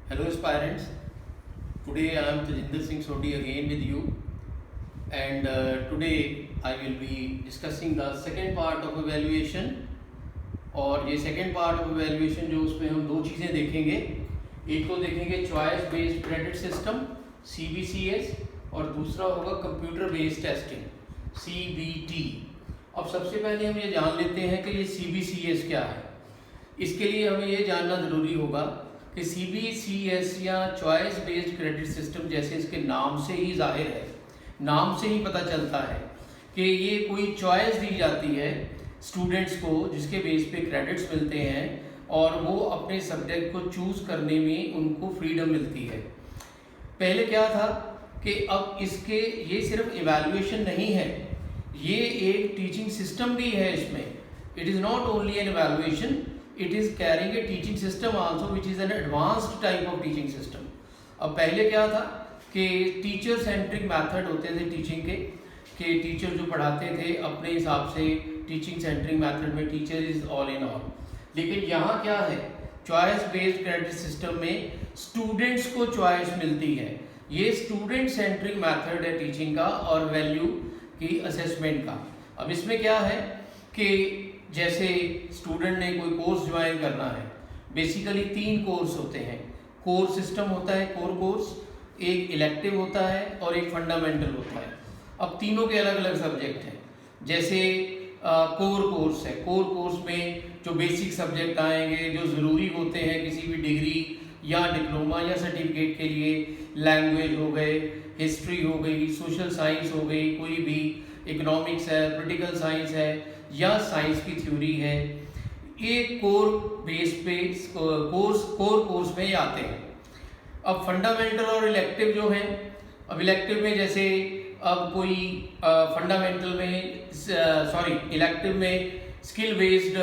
Hello aspirants, today I am Tajinder Singh Sodhi again with you, and today I will be discussing the second part of evaluation. और ये second part of evaluation जो उसमें हम दो चीज़ें देखेंगे, एक तो देखेंगे choice based credit system CBCS और दूसरा होगा कंप्यूटर बेस्ड टेस्टिंग CBT। अब सबसे पहले हम ये जान लेते हैं कि ये CBCS क्या है। इसके लिए हमें ये जानना ज़रूरी होगा कि CBCS या चॉइस बेस्ड क्रेडिट सिस्टम जैसे इसके नाम से ही जाहिर है, नाम से ही पता चलता है कि ये कोई चॉइस दी जाती है स्टूडेंट्स को जिसके बेस पे क्रेडिट्स मिलते हैं और वो अपने सब्जेक्ट को चूज़ करने में उनको फ्रीडम मिलती है। पहले क्या था कि अब इसके ये सिर्फ इवैल्यूएशन नहीं है, ये एक टीचिंग सिस्टम भी है। इसमें it is not only an evaluation, it is carrying a teaching system also which is an advanced type of teaching system. अब पहले क्या था कि टीचर सेंट्रिक मैथड होते थे टीचिंग के टीचर जो पढ़ाते थे अपने हिसाब से टीचिंग सेंट्रिक मैथड में teacher is all in all. लेकिन यहाँ क्या है, चॉइस बेस्ड क्रेडिट सिस्टम में स्टूडेंट्स को चॉइस मिलती है। ये स्टूडेंट सेंट्रिक मैथड है टीचिंग का और वैल्यू की असेसमेंट का। अब इसमें क्या है कि जैसे स्टूडेंट ने कोई कोर्स ज्वाइन करना है, बेसिकली 3 कोर्स होते हैं। कोर सिस्टम होता है, कोर कोर्स, एक इलेक्टिव होता है और एक फंडामेंटल होता है। अब तीनों के अलग अलग सब्जेक्ट हैं। जैसे कोर कोर्स है, कोर कोर्स में जो बेसिक सब्जेक्ट आएंगे जो ज़रूरी होते हैं किसी भी डिग्री या डिप्लोमा या सर्टिफिकेट के लिए, लैंग्वेज हो गए, हिस्ट्री हो गई, सोशल साइंस हो गई, कोई भी इकोनॉमिक्स है, पॉलिटिकल साइंस है या साइंस की थ्योरी है, ये कोर बेस पे कोर कोर्स में ही आते हैं। अब फंडामेंटल और इलेक्टिव जो हैं, अब इलेक्टिव में जैसे अब कोई फंडामेंटल में इलेक्टिव में स्किल बेस्ड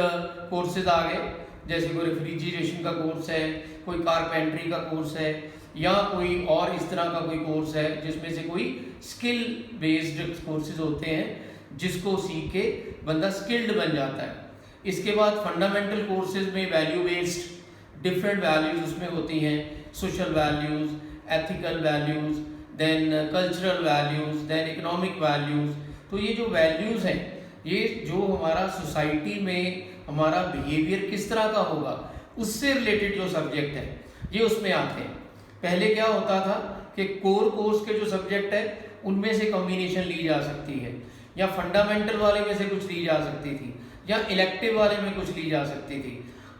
कोर्सेज आ गए, जैसे कोई रेफ्रिजरेशन का कोर्स है, कोई कारपेंट्री का कोर्स है या कोई और इस तरह का कोई कोर्स है जिसमें से कोई स्किल बेस्ड कोर्सेज होते हैं जिसको सीख के बंदा स्किल्ड बन जाता है। इसके बाद फंडामेंटल कोर्सेज में वैल्यू बेस्ड डिफरेंट वैल्यूज उसमें होती हैं, social values, ethical values, then cultural values, then economic values. तो ये जो वैल्यूज हैं, ये जो हमारा सोसाइटी में हमारा बिहेवियर किस तरह का होगा उससे रिलेटेड जो सब्जेक्ट है ये उसमें आते हैं। पहले क्या होता था कि कोर कोर्स के जो सब्जेक्ट है उनमें से कॉम्बिनेशन ली जा सकती है, या फंडामेंटल वाले में से कुछ ली जा सकती थी, या इलेक्टिव वाले में कुछ ली जा सकती थी।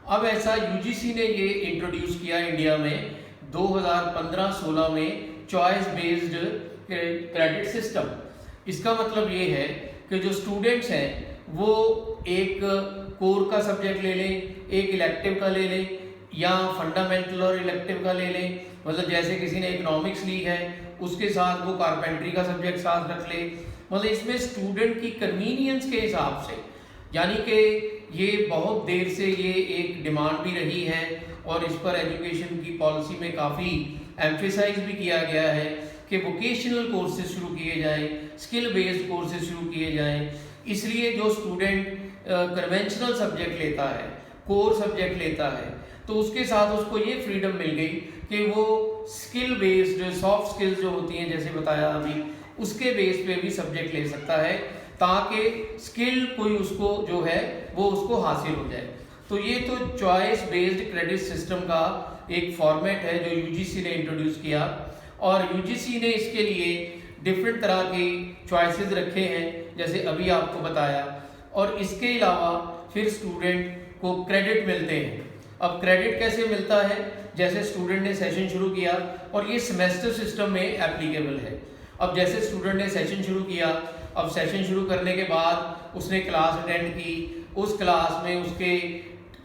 अब ऐसा यूजीसी ने ये इंट्रोड्यूस किया इंडिया में 2015-16 में चॉइस बेस्ड क्रेडिट सिस्टम। इसका मतलब ये है कि जो स्टूडेंट्स हैं वो एक कोर का सब्जेक्ट ले लें, एक इलेक्टिव का ले लें या फंडामेंटल और इलेक्टिव का ले लें। मतलब जैसे किसी ने इकोनॉमिक्स ली है उसके साथ वो कारपेंट्री का सब्जेक्ट साथ रख ले। मतलब इसमें स्टूडेंट की कन्वीनियंस के हिसाब से, यानी कि ये बहुत देर से ये एक डिमांड भी रही है और इस पर एजुकेशन की पॉलिसी में काफ़ी एम्फेसाइज भी किया गया है कि वोकेशनल कोर्सेज शुरू किए जाएं, स्किल बेस्ड कोर्सेज शुरू किए जाएं। इसलिए जो स्टूडेंट कन्वेंशनल सब्जेक्ट लेता है, कोर सब्जेक्ट लेता है, तो उसके साथ उसको ये फ्रीडम मिल गई कि वो स्किल बेस्ड सॉफ्ट स्किल्स जो होती हैं जैसे बताया अभी, उसके बेस पे भी सब्जेक्ट ले सकता है ताकि स्किल कोई उसको जो है वो उसको हासिल हो जाए। तो ये तो चॉइस बेस्ड क्रेडिट सिस्टम का एक फॉर्मेट है जो यूजीसी ने इंट्रोड्यूस किया, और यूजीसी ने इसके लिए डिफरेंट तरह के चॉइसेस रखे हैं जैसे अभी आपको बताया। और इसके अलावा फिर स्टूडेंट को क्रेडिट मिलते हैं। अब क्रेडिट कैसे मिलता है, जैसे स्टूडेंट ने सेशन शुरू किया और ये सेमेस्टर सिस्टम में एप्लीकेबल है। अब जैसे स्टूडेंट ने सेशन शुरू किया, अब सेशन शुरू करने के बाद उसने क्लास अटेंड की, उस क्लास में उसके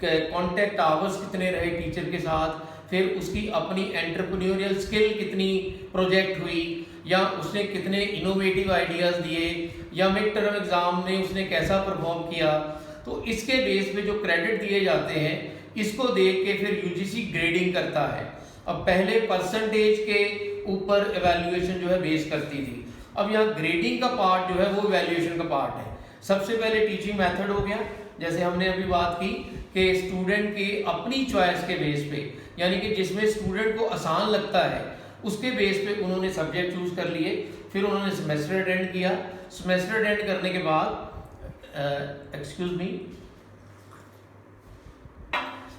कॉन्टेक्ट आवर्स कितने रहे टीचर के साथ, फिर उसकी अपनी एंटरप्रेन्योरियल स्किल कितनी प्रोजेक्ट हुई, या उसने कितने इनोवेटिव आइडियाज़ दिए, या मिड टर्म एग्ज़ाम में उसने कैसा परफॉर्म किया। तो इसके बेस पे जो क्रेडिट दिए जाते हैं इसको देख के फिर यूजीसी ग्रेडिंग करता है। अब पहले परसेंटेज के ऊपर एवेल्युएशन जो है बेस करती थी, अब यहाँ ग्रेडिंग का पार्ट जो है वो एवेल्युएशन का पार्ट है। सबसे पहले टीचिंग मेथड हो गया, जैसे हमने अभी बात की कि स्टूडेंट के अपनी चॉइस के बेस पे, यानी कि जिसमें स्टूडेंट को आसान लगता है उसके बेस पे उन्होंने सब्जेक्ट चूज कर लिए, फिर उन्होंने सेमेस्टर अटेंड किया। सेमेस्टर अटेंड करने के बाद एक्सक्यूज मी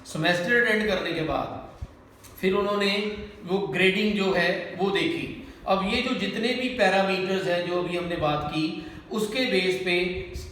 सेमेस्टर अटेंड करने के बाद फिर उन्होंने वो ग्रेडिंग जो है वो देखी। अब ये जो जितने भी पैरामीटर्स हैं जो अभी हमने बात की, उसके बेस पे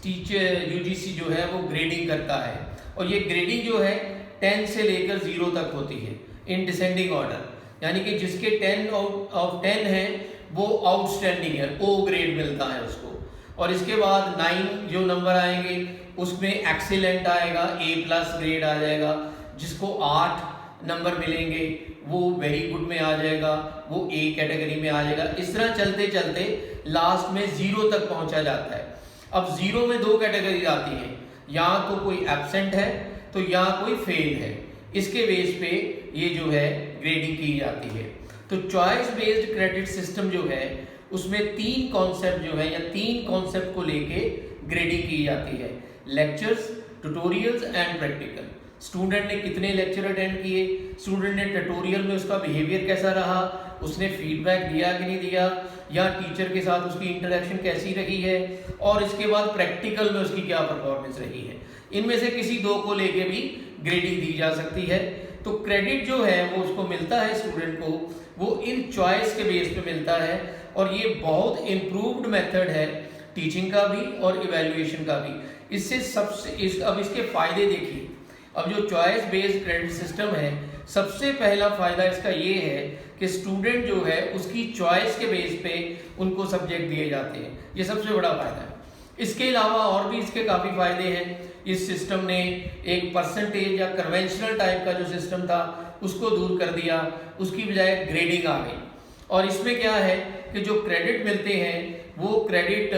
टीचर यूजीसी जो है वो ग्रेडिंग करता है, और ये ग्रेडिंग जो है 10 से लेकर 0 तक होती है इन डिसेंडिंग ऑर्डर, यानी कि जिसके 10 आउट ऑफ 10 है वो आउटस्टैंडिंग है, ओ ग्रेड मिलता है उसको। और इसके बाद 9 जो नंबर आएंगे उसमें एक्सीलेंट आएगा, A+ ग्रेड आ जाएगा। जिसको 8 नंबर मिलेंगे वो वेरी गुड में आ जाएगा, वो A कैटेगरी में आ जाएगा। इस तरह चलते चलते लास्ट में 0 तक पहुंचा जाता है। अब 0 में 2 कैटेगरी आती हैं, या तो कोई एब्सेंट है तो या कोई फेल है। इसके बेस पे ये जो है ग्रेडिंग की जाती है। तो चॉइस बेस्ड क्रेडिट सिस्टम जो है उसमें 3 कॉन्सेप्ट जो है या 3 कॉन्सेप्ट को लेके ग्रेडिंग की जाती है, lectures, tutorials and practical. Student ने कितने लेक्चर अटेंड किए, स्टूडेंट ने ट्यूटोरियल में उसका बिहेवियर कैसा रहा, उसने फीडबैक दिया कि नहीं दिया, या टीचर के साथ उसकी इंटरेक्शन कैसी रही है, और इसके बाद प्रैक्टिकल में उसकी क्या परफॉर्मेंस रही है। इनमें से किसी 2 को लेके भी ग्रेडिंग दी जा सकती है। तो क्रेडिट जो है वो उसको मिलता है स्टूडेंट को, वो इन चॉइस के बेस पे मिलता है, और ये बहुत इम्प्रूव्ड मेथड है टीचिंग का भी और इवैल्यूएशन का भी। इससे अब इसके फायदे देखिए। अब जो चॉइस बेस्ड क्रेडिट सिस्टम है, सबसे पहला फायदा इसका ये है कि स्टूडेंट जो है उसकी चॉइस के बेस पे उनको सब्जेक्ट दिए जाते हैं, ये सबसे बड़ा फायदा है। इसके अलावा और भी इसके काफ़ी फायदे हैं। इस सिस्टम ने एक परसेंटेज या कन्वेंशनल टाइप का जो सिस्टम था उसको दूर कर दिया, उसकी बजाय ग्रेडिंग आ गई। और इसमें क्या है कि जो क्रेडिट मिलते हैं वो क्रेडिट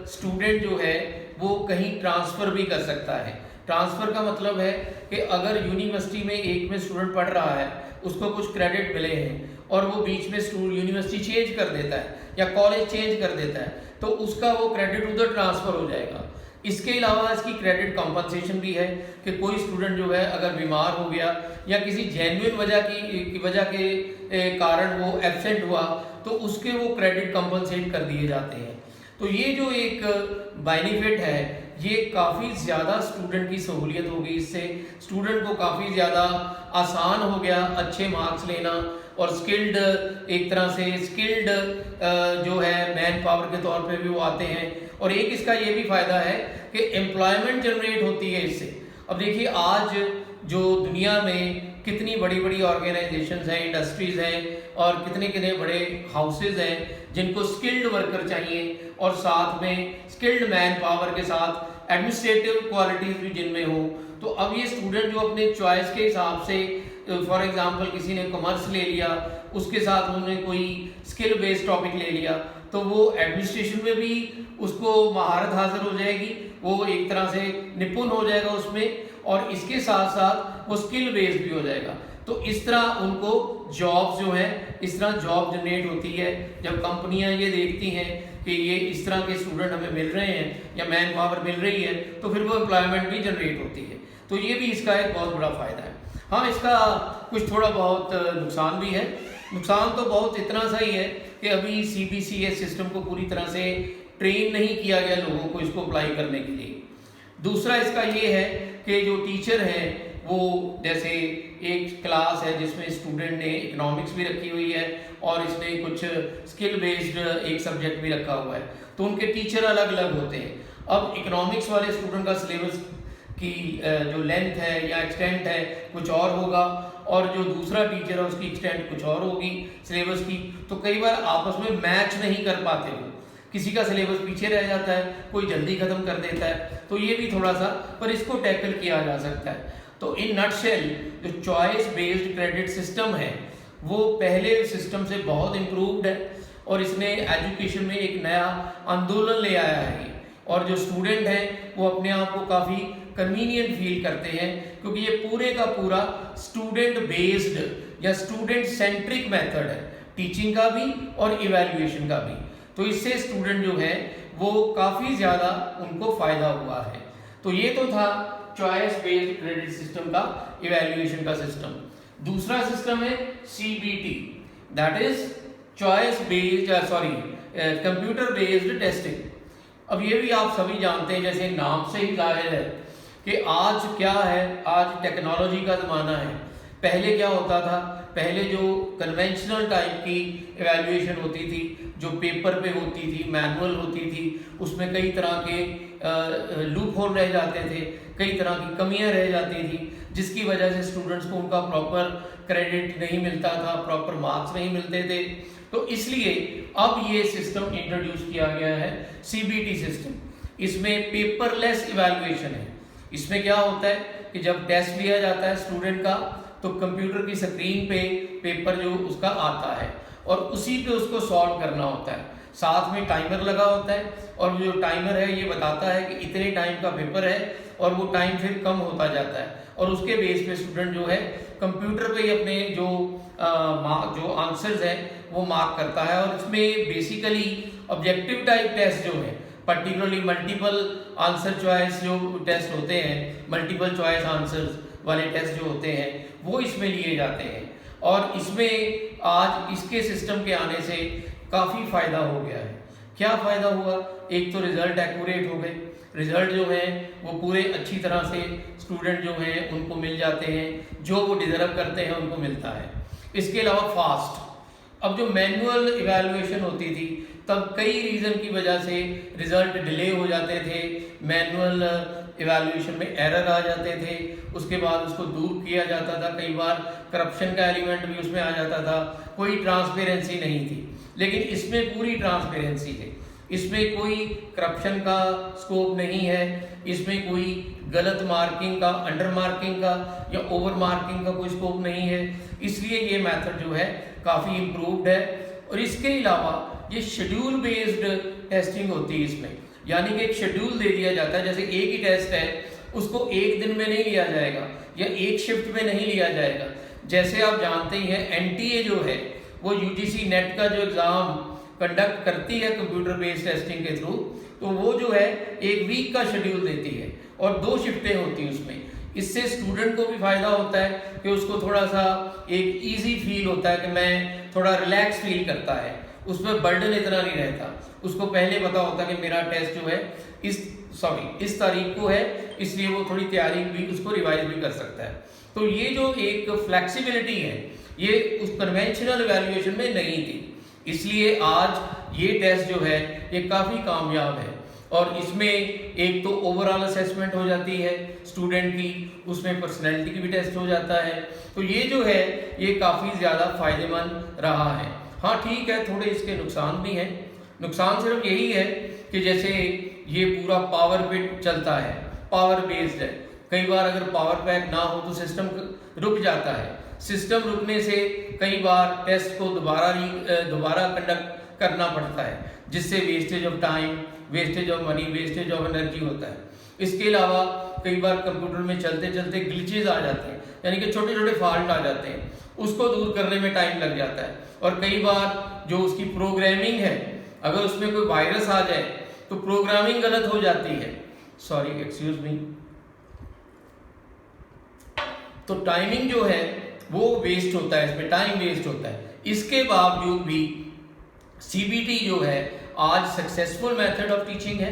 स्टूडेंट जो है वो कहीं ट्रांसफ़र भी कर सकता है। ट्रांसफ़र का मतलब है कि अगर यूनिवर्सिटी में एक में स्टूडेंट पढ़ रहा है, उसको कुछ क्रेडिट मिले हैं और वो बीच में यूनिवर्सिटी चेंज कर देता है या कॉलेज चेंज कर देता है, तो उसका वो क्रेडिट उधर ट्रांसफ़र हो जाएगा। इसके अलावा इसकी क्रेडिट कंपनसेशन भी है कि कोई स्टूडेंट जो है अगर बीमार हो गया या किसी जेन्युइन वजह के कारण वो एब्सेंट हुआ, तो उसके वो क्रेडिट कंपनसेट कर दिए जाते हैं। तो ये जो एक बेनिफिट है, ये काफ़ी ज़्यादा स्टूडेंट की सहूलियत होगी। इससे स्टूडेंट को काफ़ी ज़्यादा आसान हो गया अच्छे मार्क्स लेना, और स्किल्ड एक तरह से स्किल्ड जो है मैन पावर के तौर पे भी वो आते हैं। और एक इसका ये भी फ़ायदा है कि एम्प्लॉयमेंट जनरेट होती है इससे। अब देखिए आज जो दुनिया में कितनी बड़ी बड़ी ऑर्गेनाइजेशंस हैं, इंडस्ट्रीज़ हैं, और कितने कितने बड़े हाउसेज हैं जिनको स्किल्ड वर्कर चाहिए, और साथ में स्किल्ड मैन पावर के साथ एडमिनिस्ट्रेटिव क्वालिटीज़ भी जिनमें हो। तो अब ये स्टूडेंट जो अपने चॉइस के हिसाब से, फॉर एग्जांपल किसी ने कॉमर्स ले लिया, उसके साथ उन्होंने कोई स्किल बेस्ड टॉपिक ले लिया, तो वो एडमिनिस्ट्रेशन में भी उसको महारत हासिल हो जाएगी, वो एक तरह से निपुण हो जाएगा उसमें, और इसके साथ साथ वो स्किल बेस्ड भी हो जाएगा। तो इस तरह उनको जॉब जो है, इस तरह जॉब जनरेट होती है। जब कंपनियां ये देखती हैं कि ये इस तरह के स्टूडेंट हमें मिल रहे हैं या मैन पावर मिल रही है, तो फिर वो एम्प्लॉयमेंट भी जनरेट होती है। तो ये भी इसका एक बहुत बड़ा फ़ायदा है। हाँ, इसका कुछ थोड़ा बहुत नुकसान भी है। नुकसान तो बहुत इतना सा ही है कि अभी CBCS सिस्टम को पूरी तरह से ट्रेन नहीं किया गया लोगों को इसको अप्लाई करने के लिए। दूसरा इसका ये है कि जो टीचर हैं वो, जैसे एक क्लास है जिसमें स्टूडेंट ने इकोनॉमिक्स भी रखी हुई है और इसने कुछ स्किल बेस्ड एक सब्जेक्ट भी रखा हुआ है, तो उनके टीचर अलग अलग होते हैं। अब इकोनॉमिक्स वाले स्टूडेंट का सिलेबस की जो लेंथ है या एक्सटेंट है कुछ और होगा, और जो दूसरा टीचर है उसकी एक्सटेंट कुछ और होगी सिलेबस की। तो कई बार आपस में मैच नहीं कर पाते हो, किसी का सिलेबस पीछे रह जाता है, कोई जल्दी खत्म कर देता है। तो ये भी थोड़ा सा, पर इसको टैकल किया जा सकता है। तो इन नटशेल जो चॉइस बेस्ड क्रेडिट सिस्टम है वो पहले सिस्टम से बहुत इम्प्रूव्ड है, और इसने एजुकेशन में एक नया आंदोलन ले आया है। और जो स्टूडेंट हैं वो अपने आप को काफ़ी कन्वीनियंट फील करते हैं, क्योंकि ये पूरे का पूरा स्टूडेंट बेस्ड या स्टूडेंट सेंट्रिक मेथड है, टीचिंग का भी और इवैल्यूएशन का भी। तो इससे स्टूडेंट जो है वो काफ़ी ज़्यादा उनको फ़ायदा हुआ है। तो ये तो था चॉइस बेस्ड क्रेडिट सिस्टम का इवैल्यूएशन का सिस्टम। दूसरा सिस्टम है CBT, that is choice based computer based testing. अब ये भी आप सभी जानते हैं, जैसे नाम से ही जाहिर है कि आज क्या है, आज टेक्नोलॉजी का ज़माना है। पहले क्या होता था, पहले जो कन्वेंशनल टाइप की इवैल्यूएशन होती थी, जो पेपर पे होती थी, मैनुअल होती थी, उसमें कई तरह के लूप होल रह जाते थे, कई तरह की कमियां रह जाती थी, जिसकी वजह से स्टूडेंट्स को उनका प्रॉपर क्रेडिट नहीं मिलता था, प्रॉपर मार्क्स नहीं मिलते थे। तो इसलिए अब ये सिस्टम इंट्रोड्यूस किया गया है, CBT सिस्टम। इसमें पेपरलेस इवैल्यूएशन है। इसमें क्या होता है कि जब टेस्ट लिया जाता है स्टूडेंट का, तो कंप्यूटर की स्क्रीन पे पेपर जो उसका आता है और उसी पे उसको सॉल्व करना होता है। साथ में टाइमर लगा होता है और जो टाइमर है ये बताता है कि इतने टाइम का पेपर है और वो टाइम फिर कम होता जाता है और उसके बेस पे स्टूडेंट जो है कंप्यूटर पे ही अपने जो आंसर्स हैं वो मार्क करता है। और इसमें बेसिकली ऑब्जेक्टिव टाइप टेस्ट जो है, पर्टिकुलरली मल्टीपल आंसर चॉइस जो टेस्ट होते हैं, मल्टीपल चॉइस आंसर्स वाले टेस्ट जो होते हैं वो इसमें लिए जाते हैं। और इसमें आज इसके सिस्टम के आने से काफ़ी फ़ायदा हो गया है। क्या फ़ायदा हुआ, एक तो रिज़ल्ट एक्यूरेट हो गए, रिज़ल्ट जो है वो पूरे अच्छी तरह से स्टूडेंट जो हैं उनको मिल जाते हैं, जो वो डिज़र्व करते हैं उनको मिलता है। इसके अलावा फास्ट, अब जो मैनुअल इवैल्यूएशन होती थी तब कई रीज़न की वजह से रिज़ल्ट डिले हो जाते थे, मैनुअल इवैल्यूएशन में एरर आ जाते थे, उसके बाद उसको दूर किया जाता था, कई बार करप्शन का एलिमेंट भी उसमें आ जाता था, कोई ट्रांसपेरेंसी नहीं थी। लेकिन इसमें पूरी ट्रांसपेरेंसी है, इसमें कोई करप्शन का स्कोप नहीं है, इसमें कोई गलत मार्किंग का, अंडर मार्किंग का या ओवर मार्किंग का कोई स्कोप नहीं है। इसलिए ये मेथड जो है काफ़ी इम्प्रूव्ड है। और इसके अलावा ये शेड्यूल बेस्ड टेस्टिंग होती है इसमें, यानी कि एक शेड्यूल दे दिया जाता है, जैसे एक ही टेस्ट है उसको एक दिन में नहीं लिया जाएगा या एक शिफ्ट में नहीं लिया जाएगा। जैसे आप जानते ही हैं NTA जो है वो UGC नेट का जो एग्ज़ाम कंडक्ट करती है कंप्यूटर बेस्ड टेस्टिंग के थ्रू, तो वो जो है एक वीक का शेड्यूल देती है और 2 शिफ्टें होती हैं उसमें। इससे स्टूडेंट को भी फ़ायदा होता है कि उसको थोड़ा सा एक ईजी फील होता है कि मैं थोड़ा रिलैक्स फील करता है, उसमें बर्डन इतना नहीं रहता, उसको पहले पता होता है कि मेरा टेस्ट जो है इस तारीख को है, इसलिए वो थोड़ी तैयारी भी उसको रिवाइज भी कर सकता है। तो ये जो एक फ्लेक्सिबिलिटी है ये उस कन्वेंशनल इवैल्यूएशन में नहीं थी, इसलिए आज ये टेस्ट जो है ये काफ़ी कामयाब है। और इसमें एक तो ओवरऑल असेसमेंट हो जाती है स्टूडेंट की, उसमें पर्सनैलिटी की भी टेस्ट हो जाता है। तो ये जो है ये काफ़ी ज़्यादा फायदेमंद रहा है। हाँ ठीक है, थोड़े इसके नुकसान भी हैं। नुकसान सिर्फ यही है कि जैसे ये पूरा पावर पे चलता है, पावर बेस्ड है, कई बार अगर पावर पैक ना हो तो सिस्टम रुक जाता है। सिस्टम रुकने से कई बार टेस्ट को दोबारा कंडक्ट करना पड़ता है, जिससे wastage of time, wastage of money, wastage of energy होता है। इसके अलावा कई बार कंप्यूटर में चलते चलते ग्लिचेज आ जाते हैं, यानी कि छोटे छोटे फॉल्ट आ जाते हैं, उसको दूर करने में टाइम लग जाता है। और कई बार जो उसकी प्रोग्रामिंग है, अगर उसमें कोई वायरस आ जाए तो प्रोग्रामिंग गलत हो जाती है, सॉरी एक्सक्यूज मी, तो टाइमिंग जो है वो वेस्ट होता है, इसमें टाइम वेस्ट होता है। इसके बावजूद भी CBT जो है आज सक्सेसफुल मेथड ऑफ टीचिंग है,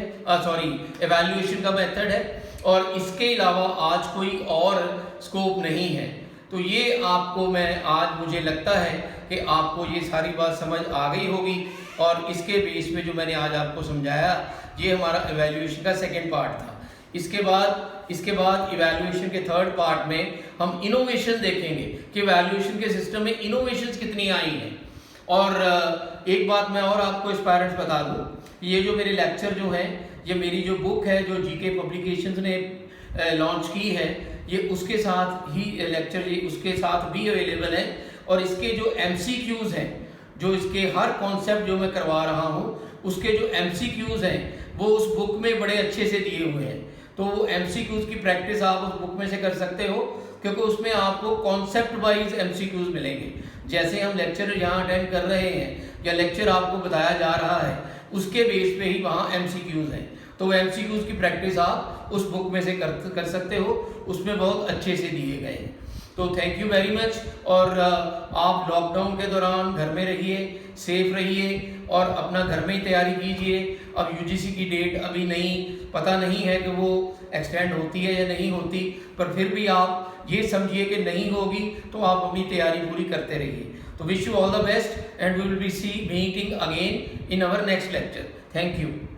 एवैल्यूएशन का मेथड है, और इसके अलावा आज कोई और स्कोप नहीं है। तो ये आपको आज मुझे लगता है कि आपको ये सारी बात समझ आ गई होगी, और इसके बेस पे जो मैंने आज आपको समझाया ये हमारा एवैल्यूएशन का सेकेंड पार्ट था। इसके बाद इवैल्यूएशन के थर्ड पार्ट में हम इनोवेशन देखेंगे कि इवैल्यूएशन के सिस्टम में इनोवेशंस कितनी आई हैं। और एक बात मैं और आपको एस्पायरेंट्स बता दूं, ये जो मेरे लेक्चर जो हैं, ये मेरी जो बुक है जो GK पब्लिकेशंस ने लॉन्च की है, ये उसके साथ ही लेक्चर ये उसके साथ भी अवेलेबल है। और इसके जो MCQs हैं, जो इसके हर कॉन्सेप्ट जो मैं करवा रहा हूँ उसके जो MCQs हैं वो उस बुक में बड़े अच्छे से दिए हुए हैं। तो वो MCQs की प्रैक्टिस आप उस बुक में से कर सकते हो, क्योंकि उसमें आपको कॉन्सेप्ट वाइज MCQs मिलेंगे। जैसे हम लेक्चर यहाँ अटेंड कर रहे हैं या लेक्चर आपको बताया जा रहा है, उसके बेस पे ही वहाँ MCQs हैं, तो MCQs की प्रैक्टिस आप आप उस बुक में से कर सकते हो, उसमें बहुत अच्छे से दिए गए हैं। तो थैंक यू वेरी मच। और आप लॉकडाउन के दौरान घर में रहिए, सेफ रहिए और अपना घर में ही तैयारी कीजिए। अब यूजीसी की डेट अभी पता नहीं है कि वो एक्सटेंड होती है या नहीं होती, पर फिर भी आप ये समझिए कि नहीं होगी, तो आप अपनी तैयारी पूरी करते रहिए। तो wish you all the best and we will be meeting again in our next lecture. Thank you.